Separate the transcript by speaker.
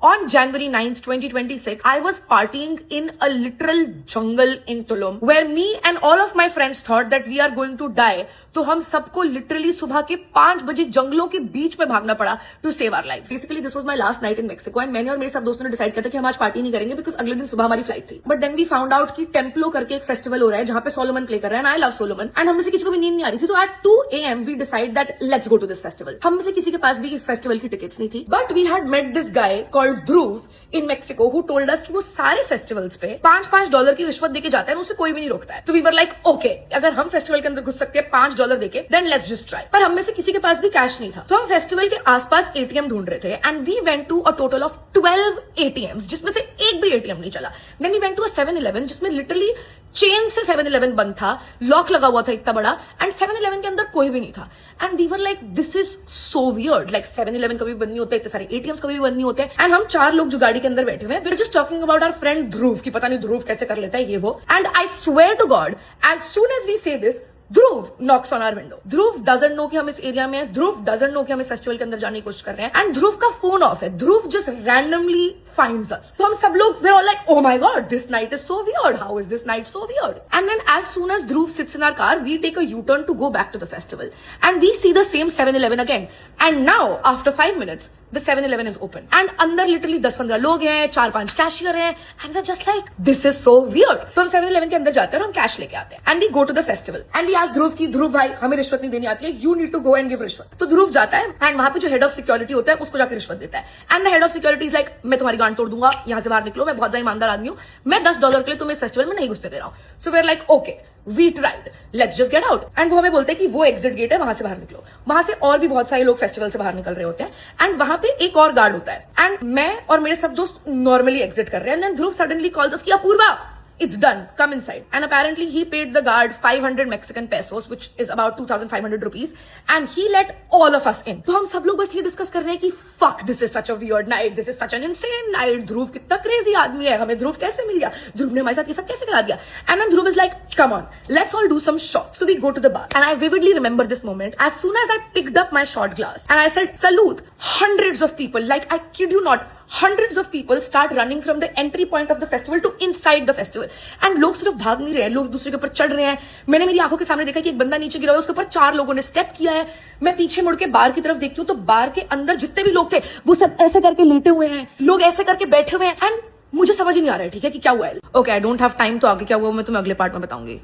Speaker 1: On January 9th, 2026, I was partying in a literal jungle in Tulum, where me and all of my friends thought that we are going to die. तो हम सबको literally सुबह के 5 बजे जंगलों के बीच में भागना पड़ा to save our life. Basically this was my last night in Mexico and मैंने और मेरे सब दोस्तों ने डिसाइड किया था कि हम आज पार्टी नहीं करेंगे बिकॉज अगले दिन सुबह हमारी फ्लाइट थी। But then we found out कि टेम्पलो करके एक फेस्टिवल हो रहा है जहां पे सोलोमन प्ले कर रहा है and I love Solomon and हम में से किसी को भी नींद नहीं आ रही थी। तो at 2 AM we decide that let's go to this festival. हम में से किसी के पास भी इस फेस्टिवल की टिकट्स नहीं थी, but we had met this guy called Dhruv in Mexico who told us कि वो सारे फेस्टिवल्स पे $5 की रिश्वत देके जाता है, उसे कोई भी नहीं रोकता है। तो वी वर लाइक ओके, अगर हम फेस्टिवल के अंदर घुस सकते हैं $5 देके, देन लेट्स जस्ट ट्राई। पर हम में से किसी के पास भी कैश नहीं था, तो हम फेस्टिवल के आसपास ATM ढूंढ रहे थे and we went to a total of 12 ATMs, जिसमें से एक भी ATM नहीं चला। Then we went to a 7-Eleven जिसमें लिटरली चेन से 7-Eleven बंद था, लॉक लगा हुआ था इतना बड़ा एंड 7-Eleven के अंदर कोई भी नहीं था। And we were like this is so weird, like 7-Eleven कभी बंद नहीं होते, इतने सारे ATMs कभी बंद नहीं होते। एंड हम 4 लोग जो गाड़ी के अंदर बैठे हुए हैं, we are just talking about our friend Dhruv की पता नहीं ध्रुव कैसे कर लेता है ये वो। And I swear to God as soon as we say this, Dhruv knocks on our window. Dhruv doesn't know कि हम इस एरिया में हैं, ध्रुव डजंट नो कि हम इस फेस्टिवल के अंदर जाने की कोशिश कर रहे हैं एंड ध्रुव का फोन ऑफ है। Dhruv just randomly finds us. तो हम सब लोग we are all like oh my god, this night is so weird, how is this night so weird. And then as soon as Dhruv sits in our car, we take a U-turn to go back to the festival and we see the same 7-Eleven again and now after 5 minutes the 7-Eleven is open and अंदर literally 10-15 लोग हैं, 4-5 cashier हैं and we're just like this is so weird। तो हम 7-Eleven के अंदर जाते हैं और हम कैश लेके आते हैं and we go to the festival and we ask ध्रुव की ध्रुव भाई हमें रिश्वत नहीं देनी आती है, you need to go and give रिश्वत। तो ध्रुव जाता है एंड वहां पे जो हेड ऑफ सिक्योरिटी होता है उसको जाकर रिश्वत देता है and the head of security is like मैं तुम्हारी गांड तोड़ दूंगा, यहाँ से बाहर निकलो, मैं बहुत ज्यादा ईमानदार आदमी हूँ, मैं $10 के लिए तुम्हें इस फेस्टिवल में नहीं घुसते दे रहा हूँ। So we are like okay we tried, let's just get out. And वो हमें बोलते हैं कि वो एग्जिट गेट है, वहां से बाहर निकलो। वहां से और भी बहुत सारे लोग फेस्टिवल से बाहर निकल रहे होते हैं एंड वहां पे एक और गार्ड होता है एंड मैं और मेरे सब दोस्त नॉर्मली एग्जिट कर रहे हैं and then Dhruv suddenly calls us कि Apoorva it's done, come inside। and apparently he paid the guard 500 Mexican pesos which is about 2,500 rupees and he let all of us in। तो हम सब लोग बस ये डिस्कस कर रहे हैं कि fuck this is such a weird night, this is such an insane night, ध्रुव कितना क्रेजी आदमी है, हमें ध्रुव कैसे मिल गया, ध्रुव ने हमारे साथ ये सब कैसे करा दिया। and then Dhruv is like come on let's all do some shots। so we go to the bar and I vividly remember this moment as soon as I picked up my shot glass and I said salute, hundreds of people, like I kid you not, hundreds of people start running from the entry point of the festival to inside the festival and लोग सिर्फ भाग नहीं रहे हैं, लोग दूसरे के ऊपर चढ़ रहे हैं। मैंने मेरी आंखों के सामने देखा कि एक बंदा नीचे गिरा हुआ है, उसके ऊपर 4 लोगों ने स्टेप किया है। मैं पीछे मुड़ के बार की तरफ देखती हूँ तो बार के अंदर जितने भी लोग थे वो सब ऐसे करके लेटे हुए हैं, लोग ऐसे करके बैठे हुए हैं एंड मुझे समझ ही नहीं आ रहा है ठीक है कि क्या हुआ है। Okay I don't have time, तो आगे क्या हुआ मैं तुम्हें अगले पार्ट में बताऊंगी।